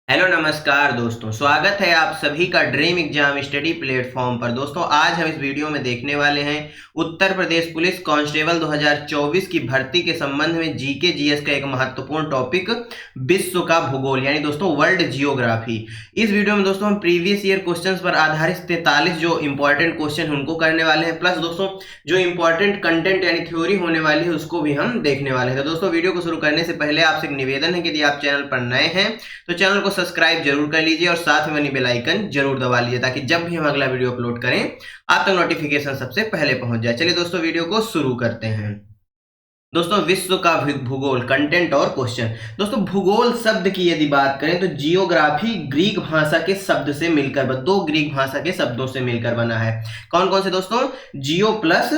Hello नमस्कार दोस्तों, स्वागत है आप सभी का ड्रीम एग्जाम स्टडी प्लेटफॉर्म पर। दोस्तों आज हम इस वीडियो में देखने वाले हैं उत्तर प्रदेश पुलिस कांस्टेबल 2024 की भर्ती के संबंध में जीके जीएस का एक महत्वपूर्ण टॉपिक विश्व का भूगोल यानी दोस्तों वर्ल्ड जियोग्राफी। इस वीडियो में दोस्तों हम प्रीवियस ईयर क्वेश्चंस पर आधारित 43 जो इंपॉर्टेंट क्वेश्चन उनको करने वाले हैं, प्लस दोस्तों जो इंपॉर्टेंट कंटेंट यानी थ्योरी होने वाली है उसको भी हम देखने वाले हैं। तो दोस्तों वीडियो को शुरू करने से पहले आपसे एक निवेदन है कि यदि आप चैनल पर नए हैं तो चैनल को सब्सक्राइब जरूर कर लीजिए और साथ में बनी बेल आइकन जरूर दबा लीजिए ताकि जब भी हम अगला वीडियो अपलोड करें आप तक नोटिफिकेशन सबसे पहले पहुंच जाए। चलिए दोस्तों वीडियो को शुरू करते हैं। दोस्तों विश्व का भूगोल, कंटेंट और क्वेश्चन। दोस्तों भूगोल शब्द की यदि बात करें तो जियोग्राफी ग्रीक भाषा के शब्द से मिलकर, दो ग्रीक भाषा के शब्दों से मिलकर बना है। कौन कौन से दोस्तों? जियो प्लस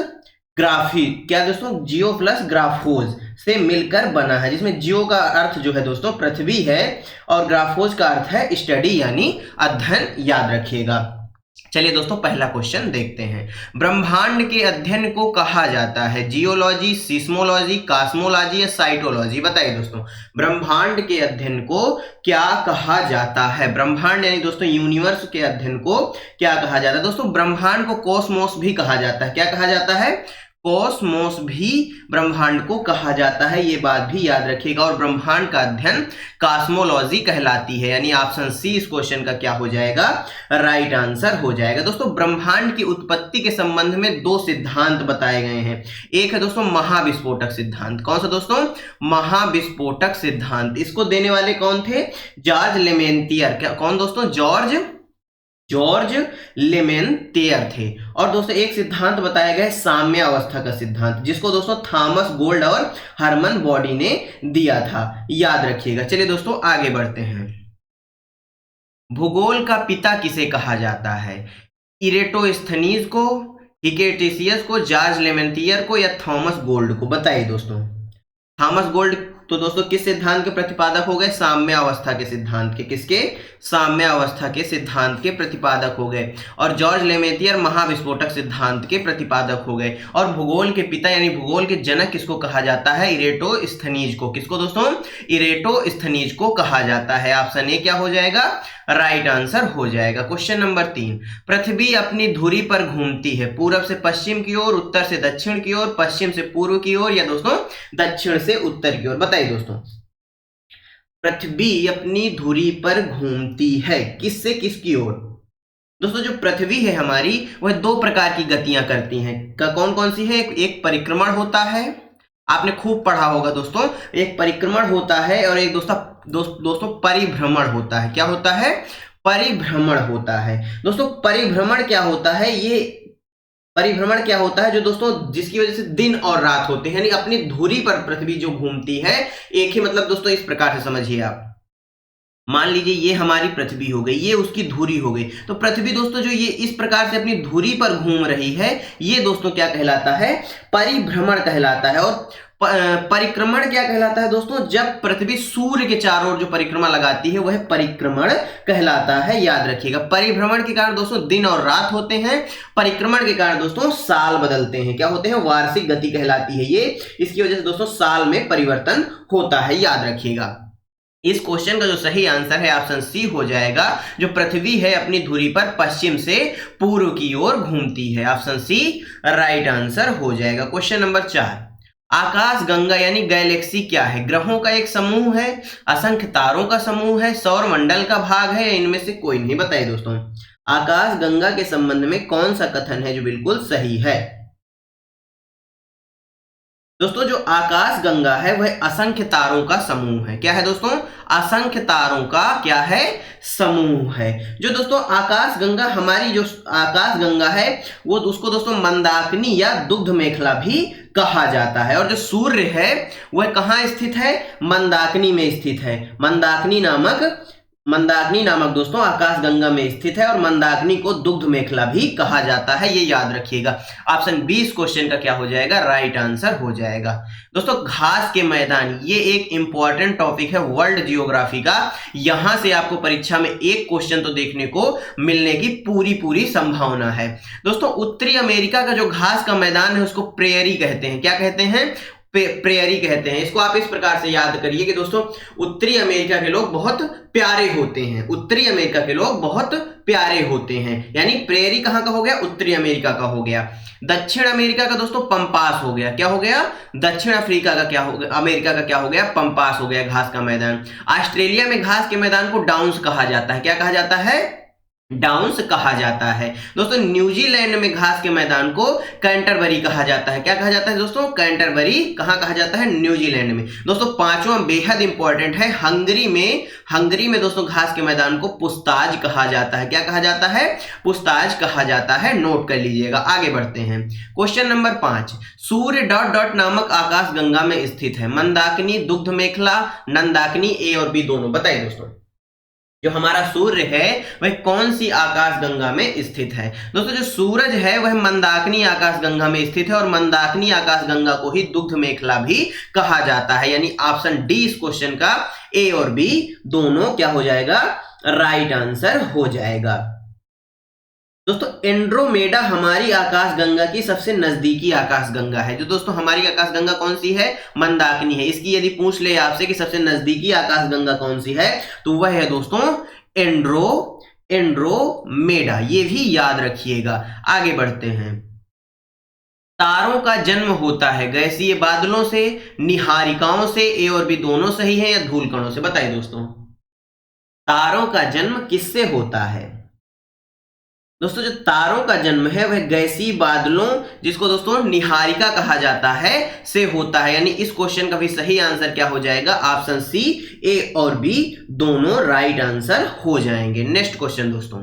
ग्राफी, क्या दोस्तों? जियो प्लस ग्राफोज से मिलकर बना है, जिसमें जियो का अर्थ जो है दोस्तों पृथ्वी है और ग्राफोज का अर्थ है स्टडी यानी अध्ययन, याद रखिएगा। चलिए दोस्तों पहला क्वेश्चन देखते हैं। ब्रह्मांड के अध्ययन को कहा जाता है जियोलॉजी, सिस्मोलॉजी, कॉस्मोलॉजी या साइटोलॉजी? बताइए दोस्तों ब्रह्मांड के अध्ययन को क्या कहा जाता है? ब्रह्मांड यानी दोस्तों यूनिवर्स के अध्ययन को क्या कहा जाता है? दोस्तों ब्रह्मांड को कॉस्मोस भी कहा जाता है। क्या कहा जाता है? कॉस्मोस भी ब्रह्मांड को कहा जाता है, ये बात भी याद रखिएगा। और ब्रह्मांड का अध्ययन कॉस्मोलॉजी कहलाती है, यानी ऑप्शन सी इस क्वेश्चन का क्या हो जाएगा? राइट आंसर हो जाएगा। दोस्तों ब्रह्मांड की उत्पत्ति के संबंध में दो सिद्धांत बताए गए हैं। एक है दोस्तों महाविस्फोटक सिद्धांत। कौन सा दोस्तों? महाविस्फोटक सिद्धांत। इसको देने वाले कौन थे? जॉर्ज लेमेंटियर। क्या कौन दोस्तों? जॉर्ज लेमेंटियर थे। और दोस्तों एक सिद्धांत बताया गया साम्य अवस्था का सिद्धांत, जिसको दोस्तों थॉमस गोल्ड और हरमन बॉडी ने दिया था, याद रखिएगा। चलिए दोस्तों आगे बढ़ते हैं। भूगोल का पिता किसे कहा जाता है? इरेटोस्थनीज को, हिकेटिसियस को, जॉर्ज लेमेंटियर को या थॉमस गोल्ड को? बताइए दोस्तों। थॉमस गोल्ड तो दोस्तों किस सिद्धांत के प्रतिपादक हो गए? साम्य अवस्था के सिद्धांत के। किसके? साम्य अवस्था के सिद्धांत के प्रतिपादक हो गए। और जॉर्ज लेमेंटियर महाविस्फोटक सिद्धांत के प्रतिपादक हो गए। और भूगोल के पिता यानी भूगोल के जनक किसको कहा जाता है? इरेटोस्थनीज को। किसको दोस्तों? इरेटोस्थनीज को कहा जाता है। ऑप्शन ए क्या हो जाएगा? राइट आंसर हो जाएगा। Question number 3। पृथ्वी अपनी धुरी पर घूमती है पूरब से पश्चिम की ओर, उत्तर से दक्षिण की ओर, पश्चिम से पूर्व की ओर या दोस्तों दक्षिण से उत्तर की ओर? बताइए दोस्तों। पृथ्वी अपनी धुरी पर घूमती है किससे किसकी ओर? दोस्तों जो पृथ्वी है हमारी वह दो प्रकार की गतियां करती हैं। कौन कौन सी है? एक परिक्रमण होता है, आपने खूब पढ़ा होगा दोस्तों। एक परिक्रमण होता है और एक दोस्तों परिभ्रमण होता है। क्या होता है? परिभ्रमण होता है। दोस्तों परिभ्रमण क्या होता है? ये परिभ्रमण क्या होता है? जो दोस्तों जिसकी वजह से दिन और रात होते हैं, यानी अपनी धुरी पर पृथ्वी जो घूमती है। एक ही मतलब दोस्तों इस प्रकार से समझिए आप। मान लीजिए ये हमारी पृथ्वी हो गई, ये उसकी धुरी हो गई। तो पृथ्वी दोस्तों जो ये इस प्रकार से अपनी धुरी पर घूम रही है, ये दोस्तों क्या कहलाता है? परिभ्रमण कहलाता है। और परिक्रमण क्या कहलाता है दोस्तों? जब पृथ्वी सूर्य के चारों ओर जो परिक्रमा लगाती है वह परिक्रमण कहलाता है, याद रखिएगा। परिभ्रमण के कारण दोस्तों दिन और रात होते हैं, परिक्रमण के कारण दोस्तों साल बदलते हैं। क्या होते हैं? वार्षिक गति कहलाती है ये। इसकी वजह से दोस्तों साल में परिवर्तन होता है, याद रखिएगा। इस क्वेश्चन का जो सही आंसर है ऑप्शन सी हो जाएगा। जो पृथ्वी है अपनी धुरी पर पश्चिम से पूर्व की ओर घूमती है। ऑप्शन सी राइट आंसर हो जाएगा। Question number 4। आकाश गंगा यानी गैलेक्सी क्या है? ग्रहों का एक समूह है, असंख्य तारों का समूह है, सौर मंडल का भाग है, इनमें से कोई नहीं? बताइए दोस्तों आकाश गंगा के संबंध में कौन सा कथन है जो बिल्कुल सही है? दोस्तों जो आकाश गंगा है वह असंख्य तारों का समूह है। क्या है दोस्तों? असंख्य तारों का क्या है? समूह है। जो दोस्तों आकाश गंगा, हमारी जो आकाश गंगा है वो उसको दोस्तों मंदाकिनी या दुग्ध मेखला भी कहा जाता है। और जो सूर्य है वह कहाँ स्थित है? मंदाकिनी में स्थित है। मंदाकिनी नामक दोस्तों आकाश गंगा में स्थित है। और मंदाकिनी को दुग्ध मेखला भी कहा जाता है, ये याद रखिएगा। ऑप्शन 20 क्वेश्चन का क्या हो जाएगा? राइट आंसर हो जाएगा। दोस्तों घास के मैदान, ये एक इंपॉर्टेंट टॉपिक है वर्ल्ड जियोग्राफी का। यहां से आपको परीक्षा में एक क्वेश्चन तो देखने को मिलने की पूरी संभावना है। दोस्तों उत्तरी अमेरिका का जो घास का मैदान है उसको प्रेयरी कहते हैं। क्या कहते हैं? प्रेयरी कहते हैं। इसको आप इस प्रकार से याद करिए कि दोस्तों उत्तरी अमेरिका के लोग बहुत प्यारे होते हैं, उत्तरी अमेरिका के लोग बहुत प्यारे होते हैं, यानी प्रेयरी कहां का हो गया, उत्तरी अमेरिका का हो गया। दक्षिण अमेरिका का दोस्तों पंपास हो गया, क्या हो गया, दक्षिण अफ्रीका का क्या हो गया, अमेरिका का क्या हो गया, पंपास हो गया, घास का मैदान। ऑस्ट्रेलिया में घास के मैदान को डाउन्स कहा जाता है, क्या कहा जाता है, डाउन्स कहा जाता है। दोस्तों न्यूजीलैंड में घास के मैदान को कैंटरबरी कहा जाता है, क्या कहा जाता है दोस्तों, कैंटरबरी कहां कहा जाता है, न्यूजीलैंड में। दोस्तों पांचवा बेहद इंपॉर्टेंट है, हंगरी में दोस्तों घास के मैदान को पुस्ताज कहा जाता है, क्या कहा जाता है, पुस्ताज कहा जाता है, नोट कर लीजिएगा। आगे बढ़ते हैं, क्वेश्चन नंबर 5, सूर्य डॉट डॉट नामक आकाश गंगा में स्थित है, मंदाकिनी, दुग्ध मेखला, नंदाकिनी, ए और बी दोनों। बताइए दोस्तों जो हमारा सूर्य है वह कौन सी आकाश गंगा में स्थित है। दोस्तों जो सूरज है वह मंदाकिनी आकाश गंगा में स्थित है और मंदाकिनी आकाश गंगा को ही दुग्ध मेखला भी कहा जाता है, यानी ऑप्शन डी इस क्वेश्चन का ए और बी दोनों क्या हो जाएगा, राइट आंसर हो जाएगा। दोस्तों एंड्रोमेडा हमारी आकाश गंगा की सबसे नजदीकी आकाश गंगा है। जो दोस्तों हमारी आकाश गंगा कौन सी है, मंदाकिनी है। इसकी यदि पूछ ले आपसे कि सबसे नजदीकी आकाश गंगा कौन सी है तो वह है दोस्तों एंड्रोमेडा, ये भी याद रखिएगा। आगे बढ़ते हैं, तारों का जन्म होता है गैसीय बादलों से, निहारिकाओं से, ए और बी दोनों सही है, या धूल कणों से। बताइए दोस्तों तारों का जन्म किससे होता है। दोस्तों जो तारों का जन्म है वह गैसीय बादलों, जिसको दोस्तों निहारिका कहा जाता है, से होता है, यानी इस क्वेश्चन का भी सही आंसर क्या हो जाएगा, ऑप्शन सी, ए और बी दोनों राइट आंसर हो जाएंगे। नेक्स्ट क्वेश्चन दोस्तों,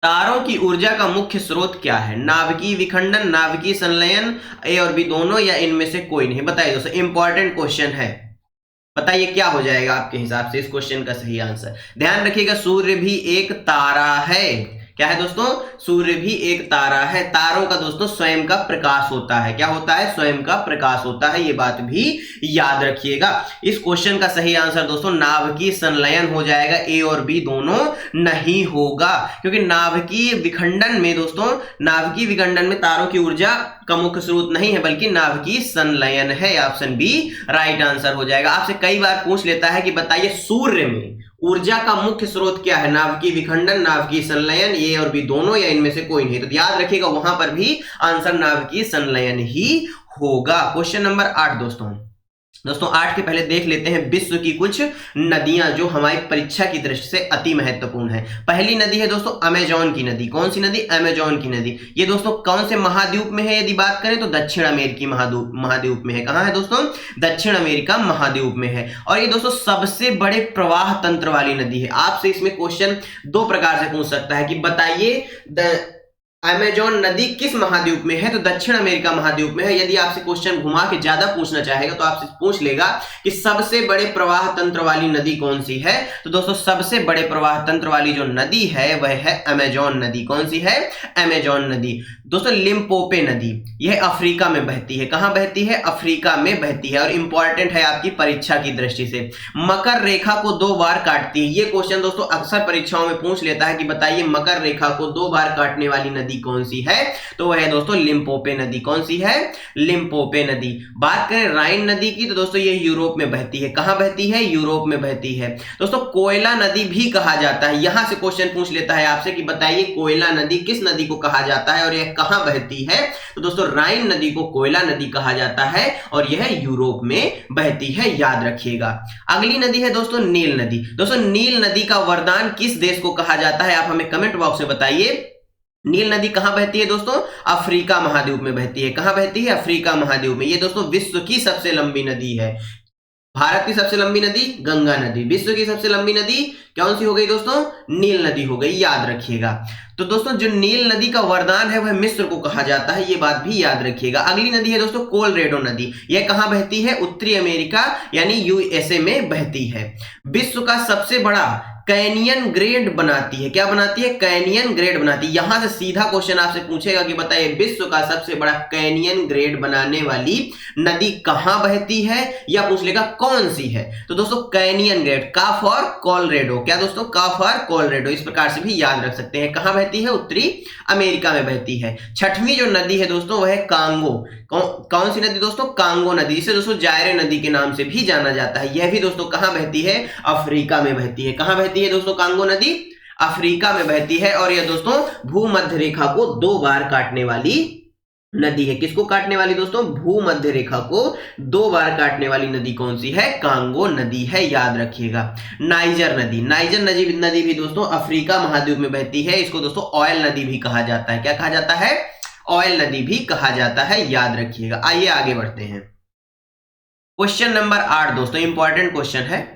तारों की ऊर्जा का मुख्य स्रोत क्या है, नाभिकीय विखंडन, नाभिकीय संलयन, ए और बी दोनों, या इनमें से कोई नहीं। बताइए दोस्तों इंपॉर्टेंट क्वेश्चन है, बताइए क्या हो जाएगा आपके हिसाब से इस क्वेश्चन का सही आंसर। ध्यान रखिएगा सूर्य भी एक तारा है, क्या है दोस्तों, सूर्य भी एक तारा है। तारों का दोस्तों स्वयं का प्रकाश होता है, क्या होता है, स्वयं का प्रकाश होता है, ये बात भी याद रखिएगा। इस क्वेश्चन का सही आंसर दोस्तों नाभिकीय संलयन हो जाएगा, ए और बी दोनों नहीं होगा, क्योंकि नाभिकीय विखंडन में दोस्तों, नाभिकीय विखंडन में तारों की ऊर्जा का मुख्य स्रोत नहीं है बल्कि नाभिकीय संलयन है, ऑप्शन बी राइट आंसर हो जाएगा। आपसे कई बार पूछ लेता है कि बताइए सूर्य में ऊर्जा का मुख्य स्रोत क्या है, नाभिकीय विखंडन, नाभिकीय संलयन, ए और बी दोनों, या इनमें से कोई नहीं। तो याद रखिएगा वहां पर भी आंसर नाभिकीय संलयन ही होगा। क्वेश्चन नंबर 8 दोस्तों 8 के पहले देख लेते हैं विश्व की कुछ नदियां जो हमारी परीक्षा की दृष्टि से अति महत्वपूर्ण है। पहली नदी है दोस्तों अमेजोन की नदी। कौन सी नदी, अमेजोन की नदी। ये दोस्तों कौन से महाद्वीप में है, यदि बात करें तो दक्षिण अमेरिकी महाद्वीप में है। कहां है दोस्तों, दक्षिण अमेरिका महाद्वीप में है। और ये दोस्तों सबसे बड़े प्रवाह तंत्र वाली नदी है। आपसे इसमें क्वेश्चन दो प्रकार से पूछ सकता है कि बताइए अमेजोन नदी किस महाद्वीप में है, तो दक्षिण अमेरिका महाद्वीप में है। यदि आपसे क्वेश्चन घुमा के ज्यादा पूछना चाहेगा तो आपसे पूछ लेगा कि सबसे बड़े प्रवाह तंत्र वाली नदी कौन सी है, तो दोस्तों सबसे बड़े प्रवाह तंत्र वाली जो नदी है वह है अमेजोन नदी। कौन सी है, अमेजोन नदी। दोस्तों लिम्पोपो नदी यह अफ्रीका में बहती है। कहां बहती है, अफ्रीका में बहती है। और इंपॉर्टेंट है आपकी परीक्षा की दृष्टि से, मकर रेखा को 2 बार काटती है। ये क्वेश्चन दोस्तों अक्सर परीक्षाओं में पूछ लेता है कि बताइए मकर रेखा को 2 बार काटने वाली नदी कौन सी है, तो वह है दोस्तों लिम्पोपो नदी। कौन सी है, लिम्पोपो नदी। बात करें राइन नदी की तो दोस्तों ये यूरोप में बहती है। कहां बहती है, यूरोप में बहती है। दोस्तों कोयला नदी भी कहा जाता है। यहां से क्वेश्चन पूछ लेता है आपसे कि बताइए कोयला नदी किस नदी को कहा जाता है और यह कहां बहती है, तो दोस्तों राइन नदी को कोयला नदी कहा जाता है और यह यूरोप में बहती है, याद रखिएगा। अगली नदी है दोस्तों नील नदी। दोस्तों नील नदी का वरदान किस देश को कहा जाता है, आप हमें कमेंट बॉक्स में बताइए। नील नदी कहां बहती है दोस्तों, अफ्रीका महाद्वीप में बहती है। कहां बहती है, अफ्रीका महाद्वीप में। ये दोस्तों विश्व की सबसे लंबी नदी है। भारत की सबसे लंबी नदी गंगा नदी, विश्व की सबसे लंबी नदी कौन सी हो गई दोस्तों, नील नदी हो गई, याद रखिएगा। तो दोस्तों जो नील नदी का वरदान है वह मिस्र को कहा जाता है, ये बात भी याद रखिएगा। अगली नदी है दोस्तों कोलोराडो नदी। यह कहां बहती है, उत्तरी अमेरिका यानी यूएसए में बहती है। विश्व का सबसे बड़ा कैनियन ग्रेड बनाती है। क्या बनाती है, कैनियन ग्रेड बनाती है। यहां से सीधा क्वेश्चन आपसे पूछेगा कि बताइए विश्व का सबसे बड़ा कैनियन ग्रेड बनाने वाली नदी कहां बहती है, या पूछ लेगा कौन सी है, तो दोस्तों कैनियन ग्रेड, का फॉर कोलोराडो। क्या दोस्तों, का फॉर कोलोराडो। इस प्रकार से भी याद रख सकते हैं। कहां बहती है, उत्तरी अमेरिका में बहती है। छठवीं जो नदी है दोस्तों वह है कांगो। कौन सी नदी दोस्तों? कांगो नदी, जिसे दोस्तों जायरे नदी के नाम से भी जाना जाता है। यह भी दोस्तों कहां बहती है? अफ्रीका में बहती है। कहां बहती है दोस्तों कांगो नदी? अफ्रीका में बहती है। और यह दोस्तों भूमध्य रेखा को 2 बार काटने वाली नदी है। किसको काटने वाली दोस्तों? भूमध्य रेखा को 2 बार काटने वाली नदी कौन सी है? कांगो नदी है, याद रखिएगा। नाइजर नदी भी दोस्तों अफ्रीका महाद्वीप में बहती है। इसको दोस्तों ऑयल नदी भी कहा जाता है। क्या कहा जाता है? ऑयल नदी भी कहा जाता है, याद रखिएगा। आइए आगे बढ़ते हैं। क्वेश्चन नंबर 8 दोस्तों इंपॉर्टेंट क्वेश्चन है।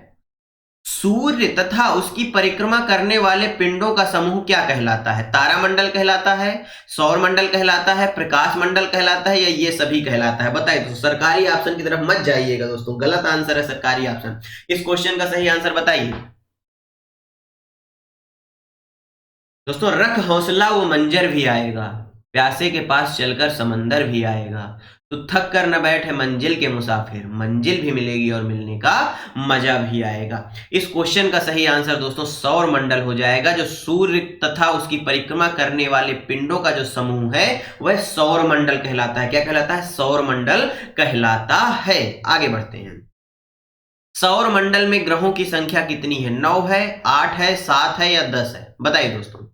सूर्य तथा उसकी परिक्रमा करने वाले पिंडों का समूह क्या कहलाता है? तारामंडल कहलाता है, सौर मंडल कहलाता है, प्रकाश मंडल कहलाता है, या ये सभी कहलाता है? बताइए दोस्तों। सरकारी ऑप्शन की तरफ मत जाइएगा दोस्तों, गलत आंसर है सरकारी ऑप्शन। इस क्वेश्चन का सही आंसर बताइए दोस्तों। रख हौसला वो मंजर भी आएगा, प्यासे के पास चलकर समंदर भी आएगा, तो थक कर न बैठे मंजिल के मुसाफिर, मंजिल भी मिलेगी और मिलने का मजा भी आएगा। इस क्वेश्चन का सही आंसर दोस्तों सौर मंडल हो जाएगा। जो सूर्य तथा उसकी परिक्रमा करने वाले पिंडों का जो समूह है वह सौर मंडल कहलाता है। क्या कहलाता है? सौर मंडल कहलाता है। आगे बढ़ते हैं। सौर मंडल में ग्रहों की संख्या कितनी है? 9 है, 8 है, 7 है, या 10 है? बताइए दोस्तों।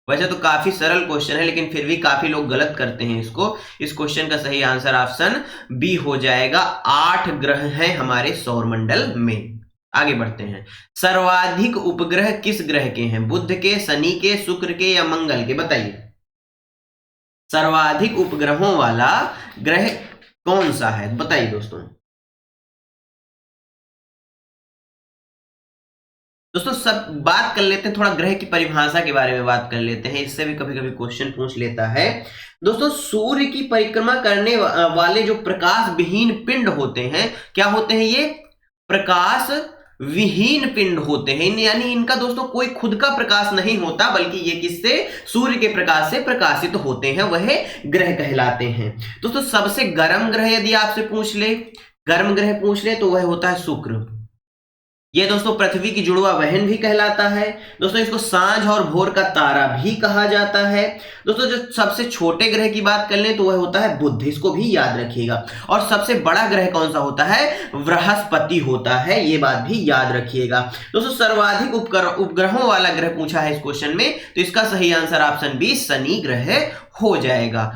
वैसे तो काफी सरल क्वेश्चन है, लेकिन फिर भी काफी लोग गलत करते हैं इसको। इस क्वेश्चन का सही आंसर ऑप्शन बी हो जाएगा। 8 ग्रह हैं हमारे सौर मंडल में। आगे बढ़ते हैं। सर्वाधिक उपग्रह किस ग्रह के हैं? बुध के, शनि के, शुक्र के, या मंगल के? बताइए। सर्वाधिक उपग्रहों वाला ग्रह कौन सा है? बताइए दोस्तों। दोस्तों सब बात कर लेते हैं, थोड़ा ग्रह की परिभाषा के बारे में बात कर लेते हैं। इससे भी कभी कभी क्वेश्चन पूछ लेता है। दोस्तों सूर्य की परिक्रमा करने वाले जो प्रकाश विहीन पिंड होते हैं, क्या होते हैं ये? प्रकाश विहीन पिंड होते हैं। यानी इनका दोस्तों कोई खुद का प्रकाश नहीं होता, बल्कि ये किससे? सूर्य के प्रकाश से प्रकाशित होते हैं, वह ग्रह कहलाते हैं। दोस्तों सबसे गर्म ग्रह यदि आपसे पूछ ले, गर्म ग्रह पूछ ले, तो वह होता है शुक्र। ये दोस्तों पृथ्वी की जुड़वा बहन भी कहलाता है। दोस्तों इसको सांझ और भोर का तारा भी कहा जाता है। दोस्तों जो सबसे छोटे ग्रह की बात कर लें तो वह होता है बुध, इसको भी याद रखिएगा। और सबसे बड़ा ग्रह कौन सा होता है? बृहस्पति होता है, ये बात भी याद रखिएगा। दोस्तों सर्वाधिक उपग्रहों वाला ग्रह पूछा है इस क्वेश्चन में, तो इसका सही आंसर ऑप्शन बी शनि ग्रह हो जाएगा।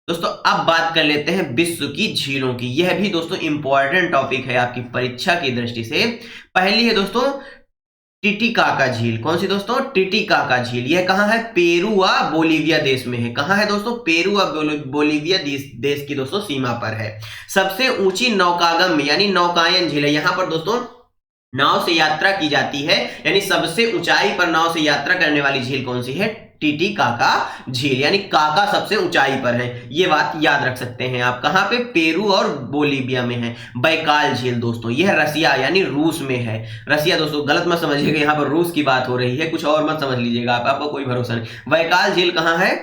दोस्तों अब बात कर लेते हैं विश्व की झीलों की। यह भी दोस्तों इंपॉर्टेंट टॉपिक है आपकी परीक्षा की दृष्टि से। पहली है दोस्तों टिटिकाका झील। कौन सी दोस्तों? टिटिकाका झील। यह कहां है? पेरू व बोलीविया देश में है। कहां है दोस्तों? पेरू व बोलीविया देश की दोस्तों सीमा पर है। सबसे ऊंची नौकागम यानी नौकायन झील है। यहां पर दोस्तों नाव से यात्रा की जाती है, यानी सबसे ऊंचाई पर नाव से यात्रा करने वाली झील कौन सी है? टिटिकाका झील, यानी काका सबसे ऊंचाई पर है। ये बात याद रख सकते हैं आप। कहां पे? पेरू और बोलीविया में है। बैकाल झील दोस्तों यह रसिया यानी रूस में है। रसिया दोस्तों गलत मत समझिएगा, यहाँ पर रूस की बात हो रही है, कुछ और मत समझ लीजिएगा आप, आपको कोई भरोसा नहीं। बैकाल झील कहाँ है?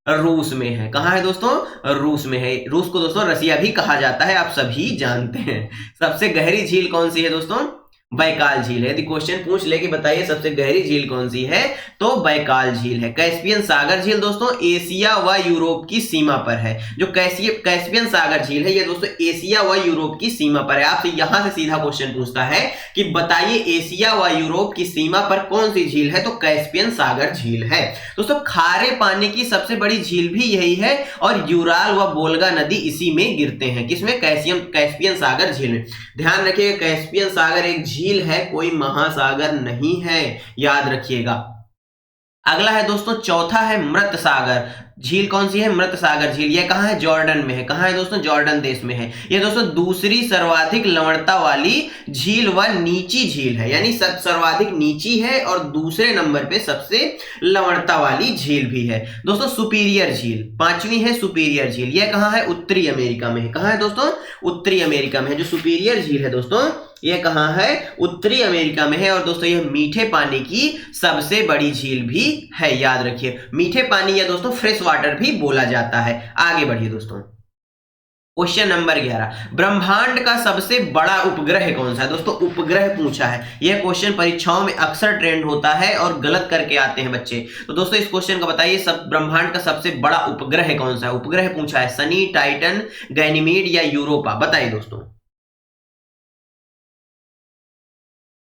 रूस में है। कहाँ है दोस्तों? रूस में है। रूस को दोस्तों रसिया भी कहा जाता है, आप सभी जानते हैं। सबसे गहरी झील कौन सी है दोस्तों? बैकाल झील है। यदि क्वेश्चन पूछ ले कि बताइए सबसे गहरी झील कौन सी है, तो बैकाल झील है। कैस्पियन सागर झील दोस्तों एशिया व यूरोप की सीमा पर है। जो कैस्पियन सागर झील है ये दोस्तों एशिया व यूरोप की सीमा पर है। आपसे यहां से सीधा क्वेश्चन पूछता है कि बताइए एशिया व यूरोप की सीमा पर कौन सी झील है, तो कैस्पियन सागर झील है। दोस्तों खारे पानी की सबसे बड़ी झील भी यही है, और यूराल व वोल्गा नदी इसी में गिरते हैं। किसमें? कैस्पियन सागर झील में। ध्यान रखिएगा कैस्पियन सागर एक झील है, कोई महासागर नहीं है, याद रखिएगा। अगला है दोस्तों चौथा है मृत सागर झील। कौन सी है? मृत सागर झील। यह कहां है? जॉर्डन में है। कहां है दोस्तों? जॉर्डन देश में है। यह दोस्तों दूसरी सर्वाधिक लवणता वाली झील व नीची झील है, यानी सब सर्वाधिक नीची है और दूसरे नंबर पे सबसे लवणता वाली झील भी है। दोस्तों सुपीरियर झील पांचवी है, सुपीरियर झील। यह कहां है? उत्तरी अमेरिका में है। कहां है दोस्तों? उत्तरी अमेरिका में है। जो सुपीरियर झील है दोस्तों ये कहां है? उत्तरी अमेरिका में है। और दोस्तों यह मीठे पानी की सबसे बड़ी झील भी है, याद रखिए। मीठे पानी या दोस्तों फ्रेश वाटर भी बोला जाता है। आगे बढ़िए दोस्तों। क्वेश्चन नंबर 11, ब्रह्मांड का सबसे बड़ा उपग्रह कौन सा है? दोस्तों उपग्रह पूछा है, यह क्वेश्चन परीक्षाओं में अक्सर ट्रेंड होता है और गलत करके आते हैं बच्चे। तो दोस्तों इस क्वेश्चन का बताइए, सब ब्रह्मांड का सबसे बड़ा उपग्रह कौन सा है? उपग्रह पूछा है, शनि, टाइटन, गैनीमेड या यूरोपा, बताइए दोस्तों।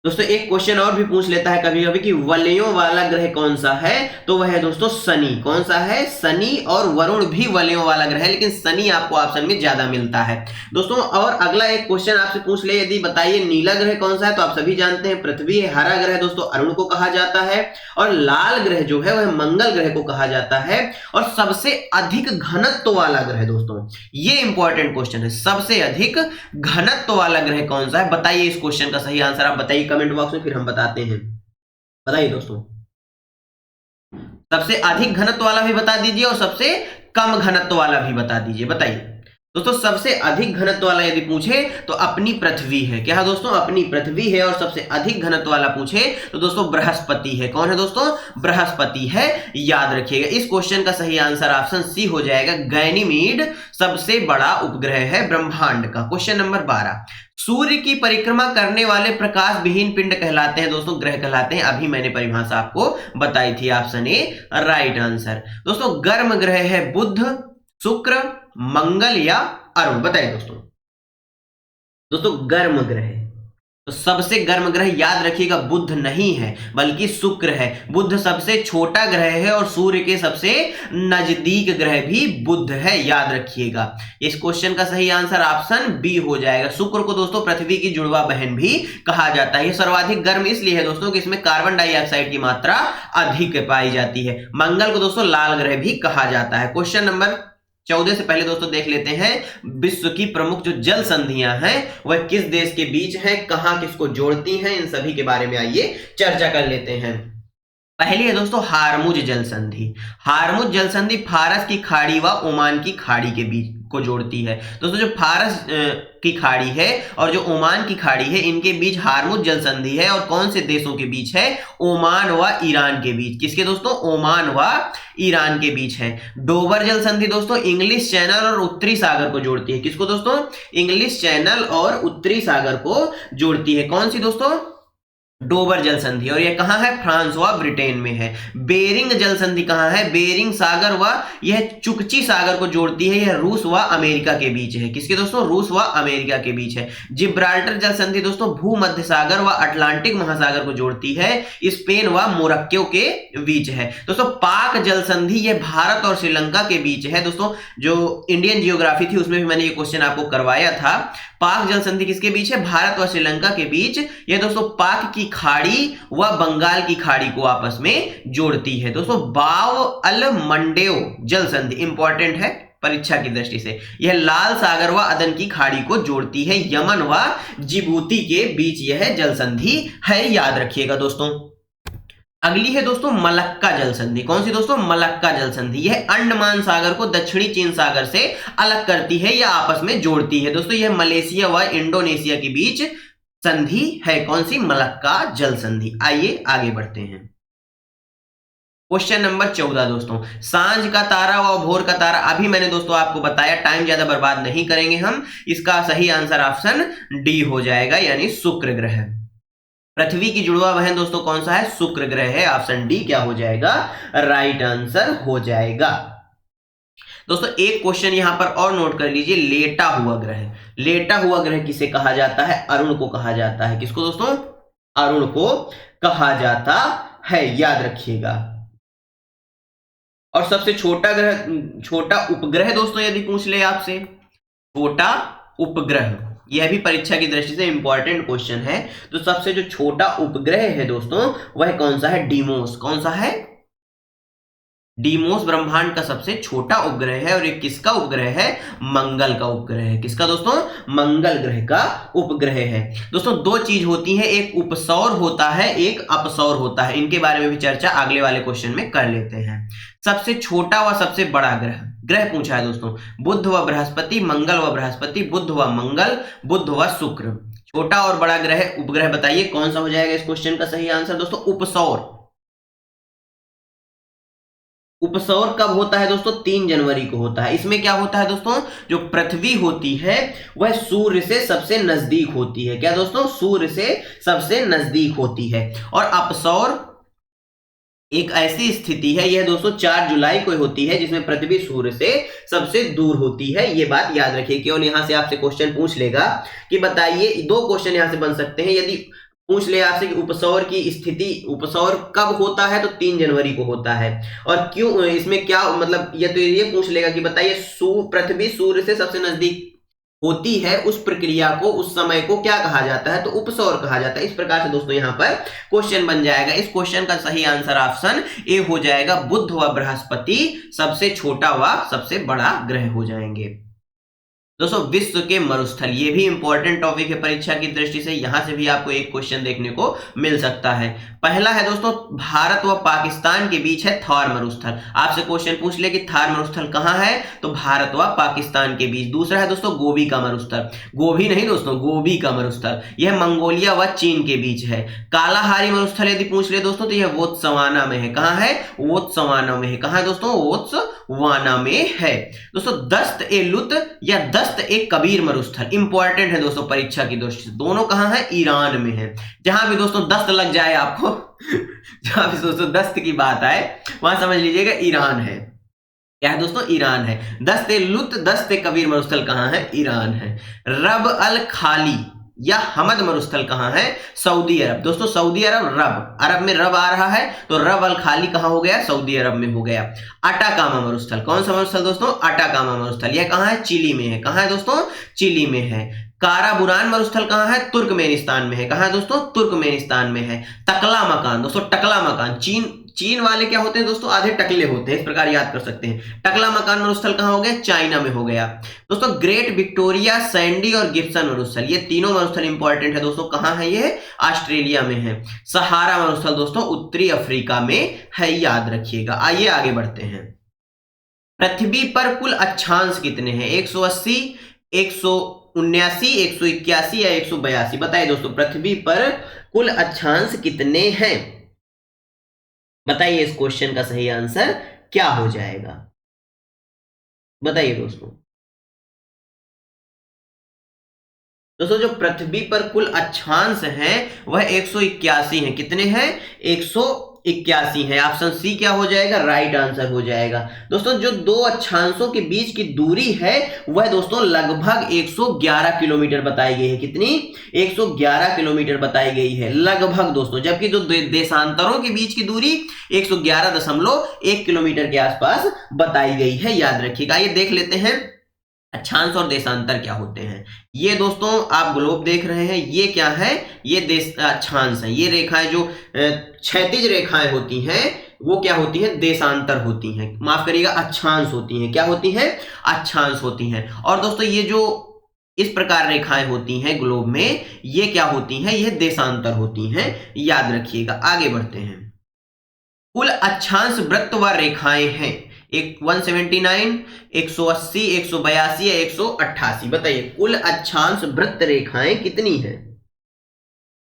दोस्तों एक क्वेश्चन और भी पूछ लेता है कभी कभी कि वलयों वाला ग्रह कौन सा है, तो वह है दोस्तों शनि। कौन सा है? शनि। और वरुण भी वलयों वाला ग्रह है, लेकिन शनि आपको ऑप्शन में ज्यादा मिलता है दोस्तों। और अगला एक क्वेश्चन आपसे पूछ ले, यदि बताइए नीला ग्रह कौन सा है, तो आप सभी जानते हैं पृथ्वी है। हरा ग्रह दोस्तों अरुण को कहा जाता है, और लाल ग्रह जो है वह मंगल ग्रह को कहा जाता है। और सबसे अधिक घनत्व वाला ग्रह दोस्तों, ये इंपॉर्टेंट क्वेश्चन है, सबसे अधिक घनत्व वाला ग्रह कौन सा है? बताइए इस क्वेश्चन का सही आंसर आप बताइए कमेंट बॉक्स में, फिर हम बताते हैं। बताइए दोस्तों, सबसे अधिक घनत्व वाला भी बता दीजिए और सबसे कम घनत्व वाला भी बता दीजिए। बताइए दोस्तों, सबसे अधिक घनत्व वाला यदि पूछे तो अपनी पृथ्वी है। क्या है दोस्तों? अपनी पृथ्वी है। और सबसे अधिक घनत्व वाला पूछे तो दोस्तों बृहस्पति है। कौन है दोस्तों? बृहस्पति है। याद रखिएगा, इस क्वेश्चन का सही आंसर ऑप्शन सी हो जाएगा, गैनीमेड सबसे बड़ा उपग्रह है ब्रह्मांड का। क्वेश्चन नंबर 12, सूर्य की परिक्रमा करने वाले प्रकाश विहीन पिंड कहलाते हैं दोस्तों, ग्रह कहलाते हैं। अभी मैंने परिभाषा आपको बताई थी, ऑप्शन ए राइट आंसर। दोस्तों गर्म ग्रह है बुध, शुक्र, मंगल या अरुण, बताइए दोस्तों। दोस्तों गर्म ग्रह, तो सबसे गर्म ग्रह याद रखिएगा बुध नहीं है बल्कि शुक्र है। बुध सबसे छोटा ग्रह है और सूर्य के सबसे नजदीक ग्रह भी बुध है, याद रखिएगा। इस क्वेश्चन का सही आंसर ऑप्शन बी हो जाएगा। शुक्र को दोस्तों पृथ्वी की जुड़वा बहन भी कहा जाता है। ये सर्वाधिक गर्म इसलिए है दोस्तों कि इसमें कार्बन डाइऑक्साइड की मात्रा अधिक पाई जाती है। मंगल को दोस्तों लाल ग्रह भी कहा जाता है। क्वेश्चन नंबर 14 से पहले दोस्तों देख लेते हैं, विश्व की प्रमुख जो जल संधियां हैं वह किस देश के बीच हैं, कहां किसको जोड़ती हैं, इन सभी के बारे में आइए चर्चा कर लेते हैं। पहली है दोस्तों हारमुज जल संधि। हारमुज जल संधि फारस की खाड़ी व ओमान की खाड़ी के बीच को जोड़ती है। दोस्तों जो फारस की खाड़ी है और जो ओमान की खाड़ी है, इनके बीच हारमुज जल संधि है। और कौन से देशों के बीच है? ओमान व ईरान के बीच। किसके दोस्तों? ओमान व ईरान के बीच है। डोबर जल संधि दोस्तों इंग्लिश चैनल और उत्तरी सागर को जोड़ती है। किसको दोस्तों? इंग्लिश चैनल और उत्तरी सागर को जोड़ती है। कौन सी दोस्तों? डोबर जल संधि। और यह कहां है? फ्रांस व ब्रिटेन में है। बेरिंग जल संधि कहां है? बेरिंग सागर व यह चुकची सागर को जोड़ती है। यह रूस व अमेरिका के बीच है। किसके दोस्तों? रूस व अमेरिका के बीच है। जिब्राल्टर जल संधि दोस्तों भूमध्य सागर व अटलांटिक महासागर को जोड़ती है। स्पेन व मोरक्को के बीच है। दोस्तों पाक जल संधि यह भारत और श्रीलंका के बीच है। दोस्तों जो इंडियन जियोग्राफी थी उसमें भी मैंने ये क्वेश्चन आपको करवाया था। पाक जल संधि किसके बीच है? भारत व श्रीलंका के बीच। यह दोस्तों पाक की खाड़ी व बंगाल की खाड़ी को आपस में जोड़ती है। दोस्तों बाव अल मंडेव जल संधि इंपॉर्टेंट है परीक्षा की दृष्टि से। यह लाल सागर व अदन की खाड़ी को जोड़ती है। यमन व जिबूती के बीच यह जल संधि है, याद रखिएगा दोस्तों। अगली है दोस्तों मलक्का जल संधि। कौन सी दोस्तों? मलक्का जल संधि। यह अंडमान सागर को दक्षिणी चीन सागर से अलग करती है या आपस में जोड़ती है। दोस्तों यह मलेशिया व इंडोनेशिया के बीच संधि है। कौन सी? मलक्का जल संधि। आइए आगे बढ़ते हैं। क्वेश्चन नंबर 14 दोस्तों, सांझ का तारा व भोर का तारा। अभी मैंने दोस्तों आपको बताया, टाइम ज्यादा बर्बाद नहीं करेंगे हम। इसका सही आंसर ऑप्शन डी हो जाएगा, यानी शुक्र ग्रह। पृथ्वी की जुड़वा बहन दोस्तों कौन सा है? शुक्र ग्रह है। ऑप्शन डी क्या हो जाएगा? राइट आंसर हो जाएगा। दोस्तों एक क्वेश्चन यहां पर और नोट कर लीजिए, लेटा हुआ ग्रह। लेटा हुआ ग्रह किसे कहा जाता है? अरुण को कहा जाता है। किसको दोस्तों? अरुण को कहा जाता है, याद रखिएगा। और सबसे छोटा ग्रह, छोटा उपग्रह दोस्तों यदि पूछ ले आपसे, छोटा उपग्रह, यह भी परीक्षा की दृष्टि से इंपॉर्टेंट क्वेश्चन है। तो सबसे जो छोटा उपग्रह है दोस्तों वह कौन सा है? डीमोस। कौन सा है? डीमोस ब्रह्मांड का सबसे छोटा उपग्रह है। और ये किसका उपग्रह है? मंगल का उपग्रह है। किसका दोस्तों? मंगल ग्रह का उपग्रह है। दोस्तों दो चीज होती है, एक उपसौर होता है, एक अपसौर होता है। इनके बारे में भी चर्चा अगले वाले क्वेश्चन में कर लेते हैं। सबसे छोटा व सबसे बड़ा ग्रह, ग्रह पूछा है दोस्तों, बुध व बृहस्पति, मंगल व बृहस्पति, बुध व मंगल, बुध व शुक्र। छोटा और बड़ा ग्रह उपग्रह बताइए कौन सा हो जाएगा इस क्वेश्चन का सही आंसर? दोस्तों उपसौर। उपसौर कब होता है दोस्तों? 3 जनवरी को होता है। इसमें क्या होता है दोस्तों, जो पृथ्वी होती है वह सूर्य से सबसे नजदीक होती है। क्या दोस्तों? सूर्य से सबसे नजदीक होती है। और अपसौर एक ऐसी स्थिति है, यह दोस्तों 4 जुलाई को होती है, जिसमें पृथ्वी सूर्य से सबसे दूर होती है। ये बात याद रखिए। केवल यहां से आपसे क्वेश्चन पूछ लेगा कि बताइए, 2 क्वेश्चन यहां से बन सकते हैं। यदि पूछ ले आपसे कि उपसौर की स्थिति, उपसौर कब होता है, तो 3 जनवरी को होता है। और क्यों, इसमें क्या मतलब, ये पूछ लेगा कि बताइए पृथ्वी सूर्य से सबसे नजदीक होती है, उस प्रक्रिया को, उस समय को क्या कहा जाता है, तो उपसौर कहा जाता है। इस प्रकार से दोस्तों यहां पर क्वेश्चन बन जाएगा। इस क्वेश्चन का सही आंसर ऑप्शन ए हो जाएगा। बुध व बृहस्पति सबसे छोटा व सबसे बड़ा ग्रह हो जाएंगे। दोस्तों विश्व के मरुस्थल, ये भी इंपॉर्टेंट टॉपिक है परीक्षा की दृष्टि से। यहां से भी आपको एक क्वेश्चन देखने को मिल सकता है। पहला है दोस्तों, भारत व पाकिस्तान के बीच है थॉर मरुस्थल। आपसे क्वेश्चन पूछ ले कि थॉर मरुस्थल कहां है, तो भारत व पाकिस्तान के बीच। दूसरा है दोस्तों गोबी का मरुस्थल, गोभी नहीं दोस्तों, गोबी का मरुस्थल, यह मंगोलिया व चीन के बीच है। कालाहारी मरुस्थल यदि पूछ ले दोस्तों, तो यह बोत्सवाना में है। कहां है? बोत्सवाना में है। कहां है दोस्तों? बोत्सवाना में है। दोस्तों दस्त ए लुत या दस्त ए कबीर मरुस्थल इंपॉर्टेंट है दोस्तों परीक्षा की दृष्टि से। दोनों कहां है? ईरान में है। जहां भी दोस्तों दस्त लग जाए आपको जहां भी दोस्तों दस्त की बात आए, वहां समझ लीजिएगा ईरान है। क्या है दोस्तों? ईरान है। दस्त ए लुत, दस्त ए कबीर मरुस्थल कहां है? ईरान है। रब अल खाली या हमद मरुस्थल कहां है? सऊदी अरब। दोस्तों सऊदी अरब, रब, अरब में रब आ रहा है, तो रब अल खाली कहां हो गया? सऊदी अरब में हो गया। अटाकामा मरुस्थल, कौन सा मरुस्थल दोस्तों? अटाकामा मरुस्थल, यह कहां है? चिली में है। कहां है दोस्तों? चिली में है। काराबुरान मरुस्थल कहां है? तुर्कमेनिस्तान में है। कहां है दोस्तों? तुर्कमेनिस्तान में है। टकला मकान, दोस्तों टकला मकान, चीन वाले क्या होते हैं दोस्तों? आधे टकले होते हैं, इस प्रकार याद कर सकते हैं। टकला मकान मरुस्थल कहां हो गया? चाइना में हो गया। दोस्तों ग्रेट विक्टोरिया, सैंडी और गिब्सन मरुस्थल, ये तीनों मरुस्थल इंपॉर्टेंट है दोस्तों। कहां है ये? ऑस्ट्रेलिया में है। सहारा मरुस्थल दोस्तों उत्तरी अफ्रीका में है, याद रखिएगा। आइए आगे बढ़ते हैं। पृथ्वी पर कुल अक्षांश कितने हैं? 180, 179, 181 या 182? बताइए दोस्तों, पृथ्वी पर कुल अक्षांश कितने हैं? बताइए इस क्वेश्चन का सही आंसर क्या हो जाएगा? बताइए दोस्तों। दोस्तों जो पृथ्वी पर कुल अक्षांश हैं वह 181 हैं। कितने हैं? 181 है। ऑप्शन सी क्या हो जाएगा? राइट आंसर हो जाएगा। दोस्तों जो दो अक्षांशों के बीच की दूरी है वह दोस्तों लगभग 111 किलोमीटर बताई गई है। कितनी? 111 किलोमीटर बताई गई है लगभग दोस्तों, जबकि जो देशांतरों के बीच की दूरी 111.1 किलोमीटर के आसपास बताई गई है, याद रखिएगा। ये देख लेते हैं अक्षांश और देशांतर क्या होते हैं। ये दोस्तों आप ग्लोब देख रहे हैं, ये क्या है? ये अक्षांश है। ये रेखाएं जो क्षैतिज रेखाएं होती हैं वो क्या होती हैं? देशांतर होती हैं, माफ करिएगा अक्षांश होती हैं। क्या होती हैं? अक्षांश होती हैं। और दोस्तों ये जो इस प्रकार रेखाएं होती हैं ग्लोब में, ये क्या होती हैं? ये देशांतर होती हैं, याद रखिएगा। आगे बढ़ते हैं। कुल अक्षांश वृत्त व रेखाएं हैं 179, 180, 182 या 188? बताइए कुल अक्षांश वृत्त रेखाएं कितनी हैं?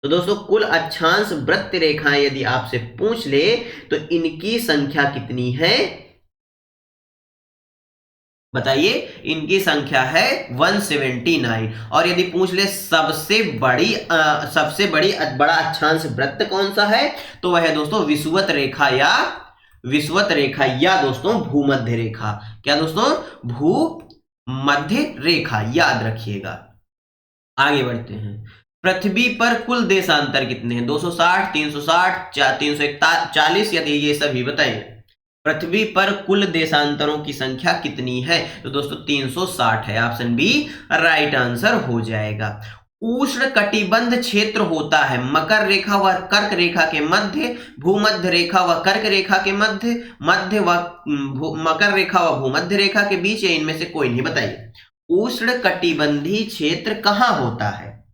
तो दोस्तों कुल अक्षांश वृत्त रेखाएं यदि आपसे पूछ ले तो इनकी संख्या कितनी है? बताइए, इनकी संख्या है 179। और यदि पूछ ले सबसे बड़ा अक्षांश वृत्त कौन सा है, तो वह है दोस्तों विषुवत रेखा या दोस्तों भूमध्य रेखा। क्या दोस्तों? भूमध्य रेखा, याद रखिएगा। आगे बढ़ते हैं। पृथ्वी पर कुल देशांतर कितने हैं? 260, 360, 341 या ये सभी? बताइए पृथ्वी पर कुल देशांतरों की संख्या कितनी है? तो दोस्तों 360 है। ऑप्शन बी राइट आंसर हो जाएगा। उष्ण कटिबंध क्षेत्र होता है मकर रेखा व कर्क रेखा के मध्य, भूमध्य रेखा व कर्क रेखा के मध्य व मकर रेखा व भूमध्य रेखा के बीच, या इनमें से कोई नहीं? बताइए उष्ण कटिबंधी क्षेत्र कहां होता है?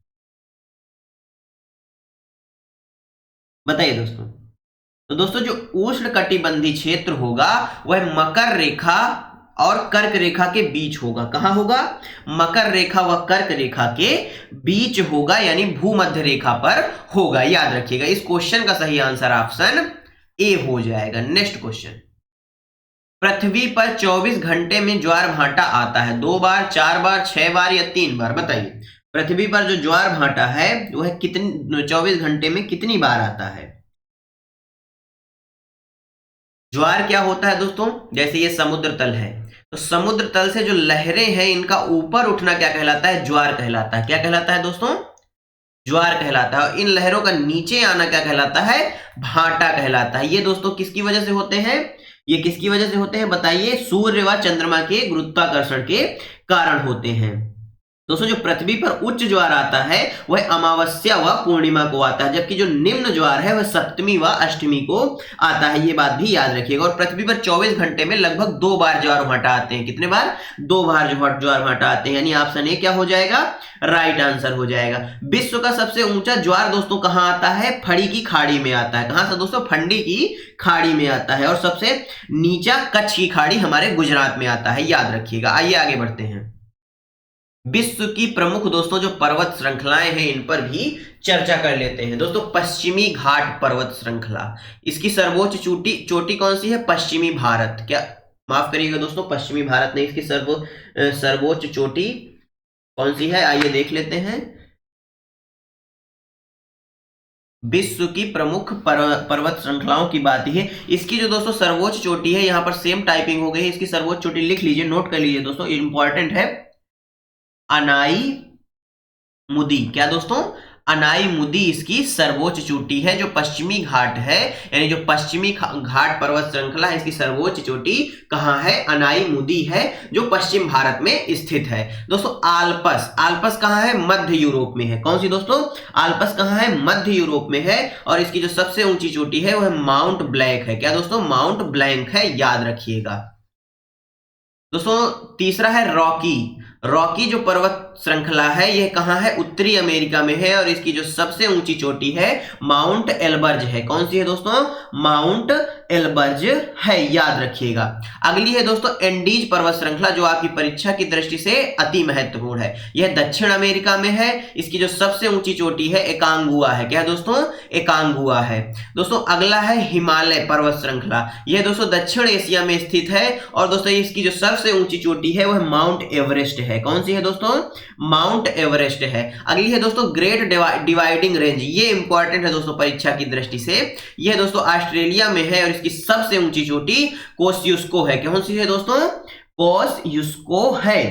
बताइए दोस्तों। तो दोस्तों जो उष्ण कटिबंधी क्षेत्र होगा वह मकर रेखा और कर्क रेखा के बीच होगा। कहां होगा? मकर रेखा व कर्क रेखा के बीच होगा, यानी भूमध्य रेखा पर होगा, याद रखिएगा। इस क्वेश्चन का सही आंसर ऑप्शन ए हो जाएगा। Next question. पृथ्वी पर 24 घंटे में ज्वार भाटा आता है? 2 बार, 4 बार, 6 बार या 3 बार? बताइए। पृथ्वी पर जो ज्वार भाटा है वह कितनी 24 घंटे में कितनी बार आता है? ज्वार क्या होता है दोस्तों? जैसे ये समुद्र तल है, तो समुद्र तल से जो लहरें हैं इनका ऊपर उठना क्या कहलाता है? ज्वार कहलाता है। क्या कहलाता है दोस्तों? ज्वार कहलाता है। और इन लहरों का नीचे आना क्या कहलाता है? भाटा कहलाता है। ये दोस्तों किसकी वजह से होते हैं? ये किसकी वजह से होते हैं बताइए? सूर्य व चंद्रमा के गुरुत्वाकर्षण के कारण होते हैं। दोस्तों जो पृथ्वी पर उच्च ज्वार आता है वह अमावस्या व पूर्णिमा को आता है, जबकि जो निम्न ज्वार है वह सप्तमी व अष्टमी को आता है। ये बात भी याद रखिएगा। और पृथ्वी पर 24 घंटे में लगभग 2 बार ज्वार भाटा आते हैं। कितने बार? 2 बार ज्वार भाटा आते हैं। यानी ऑप्शन ए क्या हो जाएगा? राइट आंसर हो जाएगा। विश्व का सबसे ऊंचा ज्वार दोस्तों कहां आता है? फड़ी की खाड़ी में आता है। कहां से दोस्तों? फंडी की खाड़ी में आता है। और सबसे नीचा कच्छ की खाड़ी हमारे गुजरात में आता है, याद रखिएगा। आइए आगे बढ़ते हैं। विश्व की प्रमुख दोस्तों जो पर्वत श्रृंखलाएं हैं इन पर भी चर्चा कर लेते हैं। दोस्तों पश्चिमी घाट पर्वत श्रृंखला, इसकी सर्वोच्च चोटी कौन सी है? पश्चिमी भारत। क्या, माफ करिएगा दोस्तों, पश्चिमी भारत नहीं, इसकी सर्वोच्च चोटी कौन सी है? आइए देख लेते हैं। विश्व की प्रमुख पर्वत श्रृंखलाओं की बात है। इसकी जो दोस्तों सर्वोच्च चोटी है, यहां पर सेम टाइपिंग हो गई है। इसकी सर्वोच्च चोटी लिख लीजिए, नोट कर लीजिए दोस्तों, इंपॉर्टेंट है। अनाई मुदी। क्या दोस्तों? अनाई मुदी इसकी सर्वोच्च चोटी है, जो पश्चिमी घाट है, यानी जो पश्चिमी घाट पर्वत श्रृंखला है, इसकी सर्वोच्च चोटी कहां है? अनाई मुदी है, जो पश्चिम भारत में स्थित है। दोस्तों आल्पस, आल्पस कहां है? मध्य यूरोप में है। कौन सी दोस्तों? आल्पस कहां है? मध्य यूरोप में है। और इसकी जो सबसे ऊंची चोटी है वह माउंट ब्लैंक है। क्या दोस्तों? माउंट ब्लैंक है, याद रखिएगा। दोस्तों तीसरा है रॉकी। रॉकी जो पर्वत श्रृंखला है यह कहां है? उत्तरी अमेरिका में है। और इसकी जो सबसे ऊंची चोटी है माउंट एल्बर्ज है। कौन सी है दोस्तों? माउंट एल्बर्ज है, याद रखिएगा। अगली है दोस्तों एंडीज पर्वत श्रृंखला, जो आपकी परीक्षा की दृष्टि से अति महत्वपूर्ण है। यह दक्षिण अमेरिका में है। इसकी जो सबसे ऊंची चोटी है एकांगुआ है। क्या दोस्तों? एकांगुआ है। दोस्तों अगला है हिमालय पर्वत श्रृंखला, यह दोस्तों दक्षिण एशिया में स्थित है। और दोस्तों इसकी जो सबसे ऊंची चोटी है वह माउंट एवरेस्ट है। कौन सी है दोस्तों? माउंट एवरेस्ट है। अगली है दोस्तों ग्रेट डिवाइडिंग रेंज, ये इंपॉर्टेंट है दोस्तों परीक्षा की दृष्टि से। यह दोस्तों ऑस्ट्रेलिया में है और इसकी सबसे ऊंची चोटी कोस्युस्को है। कौन सी है दोस्तों? कोस्युस्को है।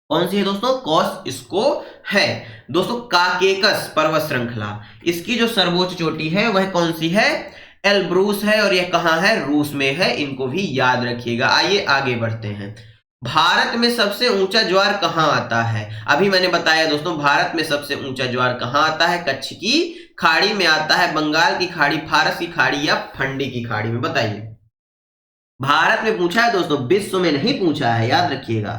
कौन सी है दोस्तों? कोस्युस्को है। दोस्तों काकेकस पर्वत श्रृंखला, इसकी जो सर्वोच्च चोटी है वह कौन सी है? एल्ब्रूस है। और यह कहां है? रूस में है। इनको भी याद रखिएगा। आइए आगे बढ़ते हैं। भारत में सबसे ऊंचा ज्वार कहां आता है? अभी मैंने बताया दोस्तों, भारत में सबसे ऊंचा ज्वार कहां आता है? कच्छ की खाड़ी में आता है, बंगाल की खाड़ी, फारस की खाड़ी या फंडी की खाड़ी में? बताइए। भारत में पूछा है दोस्तों, विश्व में नहीं पूछा है, याद रखिएगा।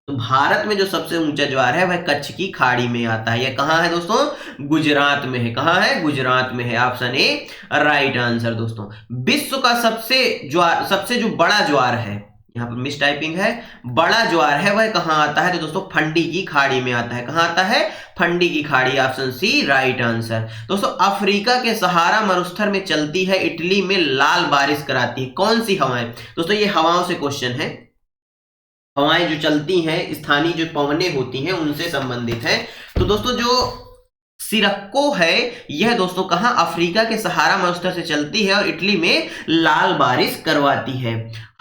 तो भारत में जो सबसे ऊंचा ज्वार है वह कच्छ की खाड़ी में आता है। यह कहां है दोस्तों? गुजरात में है। कहां है? गुजरात में है। ऑप्शन ए राइट आंसर दोस्तों। विश्व का सबसे जो बड़ा ज्वार है, यहाँ पर मिस टाइपिंग है, बड़ा ज्वार है वह कहां आता है? तो दोस्तों फंडी की खाड़ी में आता है। कहां आता है? फंडी की खाड़ी। Option C right answer. दोस्तों अफ्रीका के सहारा मरुस्थल में चलती है, इटली में लाल बारिश कराती है। कौन सी हवाएं? दोस्तों ये हवाओं से क्वेश्चन है। हवाएं जो चलती हैं, स्थानीय जो पवनें होती हैं, उनसे संबंधित है। तो दोस्तों जो सिरक्को है यह दोस्तों कहां? अफ्रीका के सहारा मरुस्थल से चलती है और इटली में लाल बारिश करवाती है।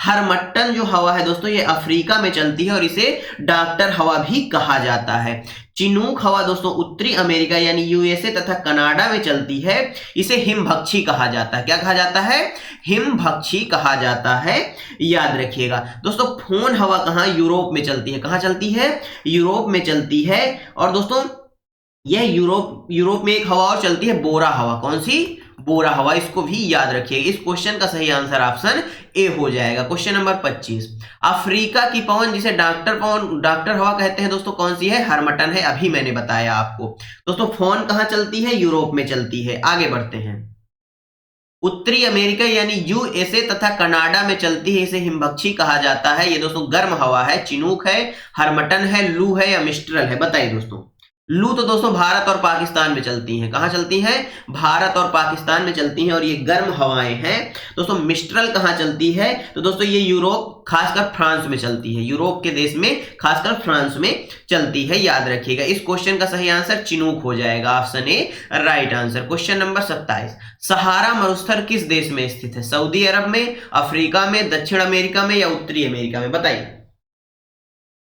हरमट्टन जो हवा है दोस्तों ये अफ्रीका में चलती है और इसे डॉक्टर हवा भी कहा जाता है। चिनूक हवा दोस्तों उत्तरी अमेरिका यानी यूएसए तथा कनाडा में चलती है, इसे हिमभक्षी कहा जाता है। क्या कहा जाता है? हिमभक्षी कहा जाता है, याद रखिएगा। दोस्तों फोन हवा कहां? यूरोप में चलती है। कहां चलती है? यूरोप में चलती है। और दोस्तों यह यूरोप में एक हवा और चलती है, बोरा हवा। कौन सी? बोरा हवा। इसको भी याद रखिए। इस क्वेश्चन का सही आंसर ऑप्शन ए हो जाएगा। Question number 25। अफ्रीका की पवन जिसे डॉक्टर हवा कहते हैं दोस्तों कौन सी है? हरमटन है। अभी मैंने बताया आपको। दोस्तों फोन कहां चलती है? यूरोप में चलती है। आगे बढ़ते हैं। उत्तरी अमेरिका यानी यूएसए तथा कनाडा में चलती है, इसे हिमभक्षी कहा जाता है। ये दोस्तों गर्म हवा है, चिनूक है, हरमटन है, लू है या मिस्ट्रल है? बताइए दोस्तों। लू तो दोस्तों भारत और पाकिस्तान में चलती हैं। कहां चलती हैं? भारत और पाकिस्तान में चलती हैं और ये गर्म हवाएं हैं। दोस्तों मिस्ट्रल कहां चलती है? तो दोस्तों ये यूरोप खासकर फ्रांस में चलती है। यूरोप के देश में खासकर फ्रांस में चलती है, याद रखिएगा। इस क्वेश्चन का सही आंसर चिनूक हो जाएगा, option A right answer. Question number 27, सहारा मरुस्थल किस देश में स्थित है? सऊदी अरब में, अफ्रीका में, दक्षिण अमेरिका में या उत्तरी अमेरिका में? बताइए।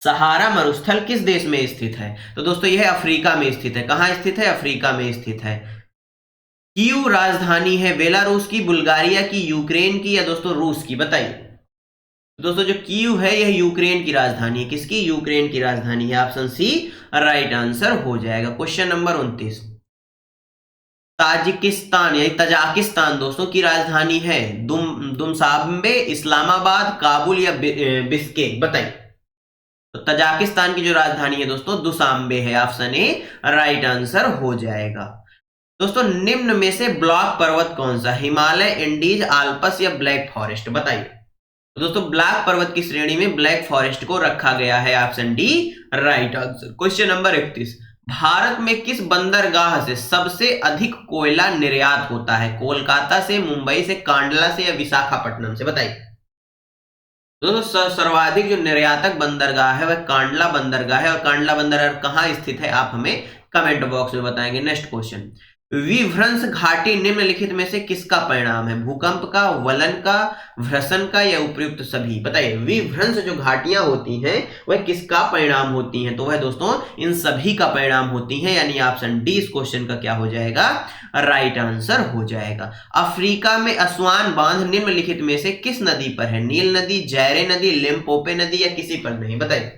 सहारा मरुस्थल किस देश में स्थित है? तो दोस्तों यह अफ्रीका में स्थित है। कहां स्थित है? अफ्रीका में स्थित है। कीव राजधानी है बेलारूस की, बुल्गारिया की, यूक्रेन की या दोस्तों रूस की? बताइए। दोस्तों जो कीव है यह यूक्रेन की राजधानी है। किसकी? यूक्रेन की राजधानी है, ऑप्शन सी राइट आंसर हो जाएगा। क्वेश्चन नंबर 29, ताजिकिस्तान यानी तजाकिस्तान दोस्तों की राजधानी है दुमसाबे, इस्लामाबाद, काबुल या बिस्केक? बताइए। तो तजाकिस्तान की जो राजधानी है दोस्तों दुशांबे है, ऑप्शन ए राइट आंसर हो जाएगा। दोस्तों निम्न में से ब्लॉक पर्वत कौन सा? हिमालय, एंडीज, आल्पस या ब्लैक फॉरेस्ट? बताइए। तो दोस्तों ब्लैक पर्वत की श्रेणी में ब्लैक फॉरेस्ट को रखा गया है, option D right answer. Question number 31, Bharat में किस बंदरगाह से सबसे अधिक कोयला निर्यात होता है? कोलकाता से, मुंबई से, कांडला से या विशाखापट्टनम से? बताइए। दोस्तों सर्वाधिक जो निर्यातक बंदरगाह है वह कांडला बंदरगाह है। और कांडला बंदरगाह कहां स्थित है आप हमें कमेंट बॉक्स में बताएंगे। नेक्स्ट क्वेश्चन, विभ्रंश घाटी निम्नलिखित में से किसका परिणाम है? भूकंप का, वलन का, भ्रसन का या उपयुक्त सभी? बताइए। विभ्रंश जो घाटियां होती हैं वह किसका परिणाम होती हैं? तो वह दोस्तों इन सभी का परिणाम होती हैं, यानी ऑप्शन डी इस क्वेश्चन का क्या हो जाएगा? राइट आंसर हो जाएगा। अफ्रीका में असवान बांध निम्नलिखित में से किस नदी पर है? नील नदी, जैरे नदी, लिम्पोपो नदी या किसी पर नहीं? बताइए।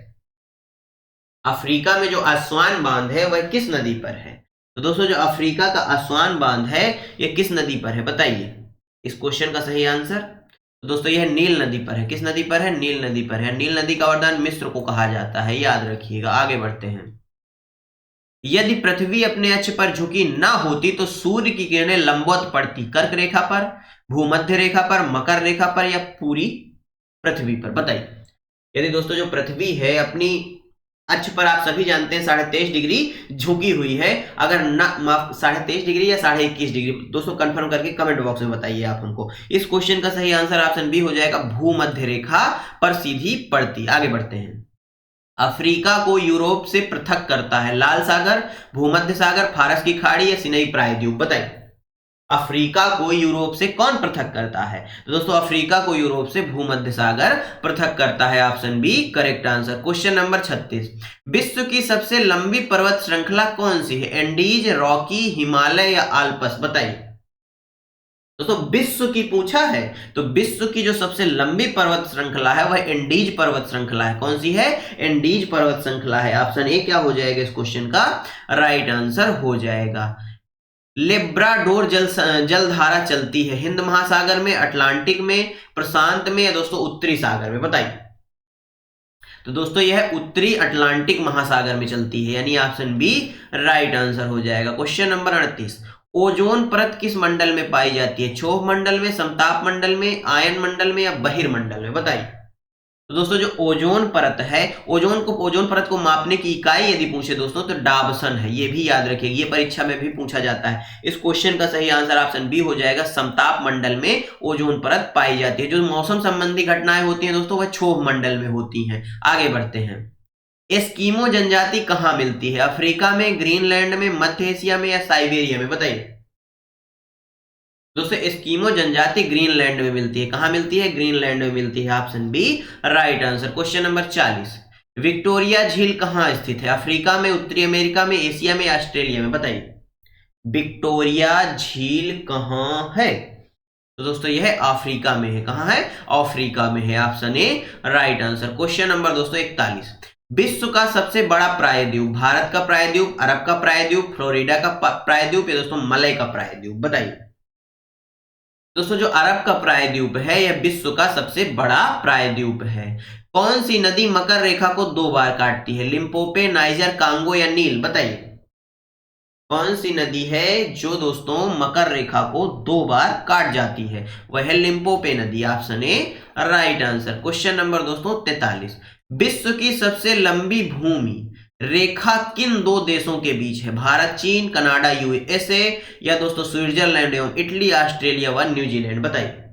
अफ्रीका में जो असवान बांध है वह किस नदी पर है? तो दोस्तों जो अफ्रीका का असवान बांध है यह किस नदी पर है? बताइए इस क्वेश्चन का सही आंसर। तो दोस्तों यह नील नदी पर है। किस नदी पर है? नील नदी पर है। नील नदी का वरदान मिस्र को कहा जाता है, याद रखिएगा। आगे बढ़ते हैं। यदि पृथ्वी अपने अक्ष पर झुकी ना होती तो सूर्य की किरणें लंबवत पड़ती कर्क रेखा पर, भूमध्य रेखा पर, मकर रेखा पर या पूरी पृथ्वी पर? बताइए। यदि दोस्तों जो पृथ्वी है अपनी अक्ष पर आप सभी जानते हैं 23.5 डिग्री झुकी हुई है, अगर ना 23.5 डिग्री या 21.5 डिग्री, दोस्तों कंफर्म करके कमेंट बॉक्स में बताइए आप हमको। इस क्वेश्चन का सही आंसर ऑप्शन बी हो जाएगा, भूमध्य रेखा पर सीधी पड़ती। आगे बढ़ते हैं। अफ्रीका को यूरोप से पृथक करता है लाल सागर, भूमध्य सागर, फारस की खाड़ी या सिनाई प्रायद्वीप? बताइए। अफ्रीका को यूरोप से कौन पृथक करता है? तो दोस्तों अफ्रीका को यूरोप से भूमध्य सागर पृथक करता है, option B correct answer. Question number 36, विश्व की सबसे लंबी पर्वत श्रृंखला कौन सी है? एंडीज, रॉकी, हिमालय या आल्पस? बताइए। दोस्तों विश्व की पूछा है तो विश्व की जो सबसे लंबी पर्वत श्रृंखला है वह एंडीज पर्वत श्रृंखला है। कौन सी है? एंडीज पर्वत श्रृंखला है, ऑप्शन ए क्या हो जाएगा इस क्वेश्चन का? राइट आंसर हो जाएगा। लेब्राडोर जलधारा चलती है हिंद महासागर में, अटलांटिक में, प्रशांत में या दोस्तों उत्तरी सागर में? बताइए। तो दोस्तों यह उत्तरी अटलांटिक महासागर में चलती है, यानी ऑप्शन बी राइट आंसर हो जाएगा। क्वेश्चन नंबर 38, ओजोन परत किस मंडल में पाई जाती है? क्षोभ मंडल में, समताप मंडल में, आयन मंडल में या बहिर्मंडल में? बताइए। तो दोस्तों जो ओजोन परत है, ओजोन परत को मापने की इकाई यदि पूछे दोस्तों तो डाबसन है, ये भी याद रखिएगा, ये परीक्षा में भी पूछा जाता है। इस क्वेश्चन का सही आंसर ऑप्शन बी हो जाएगा, समताप मंडल में ओजोन परत पाई जाती है। जो मौसम संबंधी घटनाएं होती हैं दोस्तों वह क्षोभ मंडल में होती हैं। आगे बढ़ते हैं। एस्किमो जनजाति कहां मिलती है? अफ्रीका में, ग्रीनलैंड में, मध्य एशिया में या साइबेरिया में? बताइए। दोस्तों एस्किमो जनजाति ग्रीनलैंड में मिलती है। कहां मिलती है? ग्रीनलैंड में मिलती है, option B right answer. Question number 40, Victoria झील कहां स्थित है? अफ्रीका में, उत्तरी अमेरिका में, एशिया में, ऑस्ट्रेलिया में? बताइए। विक्टोरिया झील कहां है? तो दोस्तों यह अफ्रीका में है। कहां है? अफ्रीका में है, option A right answer. Question number दोस्तों 41, विश्व का सबसे बड़ा प्रायद्वीप? भारत का प्रायद्वीप, अरब का प्रायद्वीप, फ्लोरिडा का प्रायद्वीप या दोस्तों मलय का प्रायद्वीप? बताइए। दोस्तों जो अरब का प्रायद्वीप है यह विश्व का सबसे बड़ा प्रायद्वीप है। कौन सी नदी मकर रेखा को 2 बार काटती है? लिम्पोपो, नाइजर, कांगो या नील? बताइए। कौन सी नदी है जो दोस्तों मकर रेखा को 2 बार काट जाती है? वह है लिम्पोपो नदी, option A right answer. Question number दोस्तों 43, विश्व की सबसे लंबी भूमि रेखा किन दो देशों के बीच है? भारत, चीन, कनाडा, यूएसए, या दोस्तों स्विट्जरलैंड एवं इटली, ऑस्ट्रेलिया व न्यूजीलैंड। बताइए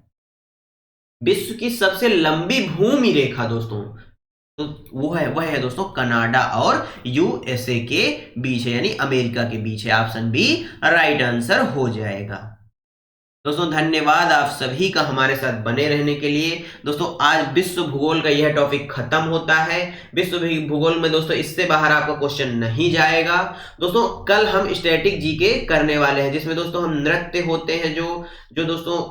विश्व की सबसे लंबी भूमि रेखा दोस्तों, तो वह है दोस्तों कनाडा और यूएसए के बीच है, यानी अमेरिका के बीच है। ऑप्शन बी राइट आंसर हो जाएगा। दोस्तों धन्यवाद आप सभी का हमारे साथ बने रहने के लिए। दोस्तों आज विश्व भूगोल का यह टॉपिक खत्म होता है। विश्व भूगोल में दोस्तों इससे बाहर आपका क्वेश्चन नहीं जाएगा। दोस्तों कल हम स्टैटिक जीके करने वाले हैं, जिसमें दोस्तों हम नृत्य होते हैं, जो दोस्तों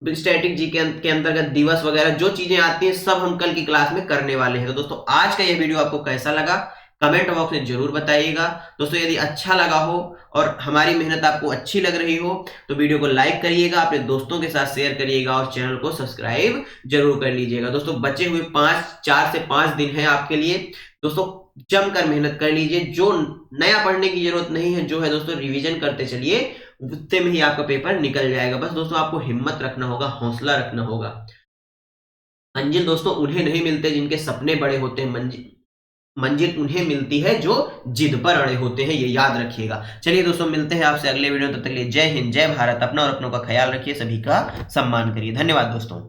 स्टैटिक जी के अंतर्गत दिवस वगैरह जो चीजें आती हैं सब हम कल की क्लास में करने वाले हैं। तो दोस्तों आज का ये वीडियो आपको कैसा लगा कमेंट बॉक्स में जरूर बताइएगा। दोस्तों यदि अच्छा लगा हो और हमारी मेहनत आपको अच्छी लग रही हो तो वीडियो को लाइक करिएगा, अपने दोस्तों के साथ शेयर करिएगा और चैनल को सब्सक्राइब जरूर कर लीजिएगा। दोस्तों बचे हुए 4 से 5 दिन है आपके लिए। दोस्तों जमकर मेहनत कर लीजिए, जो नया पढ़ने की जरूरत नहीं है, जो है दोस्तों रिवीजन करते चलिए, उतने में ही आपका पेपर निकल जाएगा। बस दोस्तों आपको हिम्मत रखना होगा, हौसला रखना होगा। मंजिल दोस्तों उन्हें नहीं मिलते जिनके सपने बड़े होते हैं, मंजिल उन्हें मिलती है जो जिद पर अड़े होते हैं, ये याद रखिएगा। चलिए दोस्तों मिलते हैं आपसे अगले वीडियो, तब तक के लिए जय हिंद, जय भारत। अपना और अपनों का ख्याल रखिए, सभी का सम्मान करिए। धन्यवाद दोस्तों।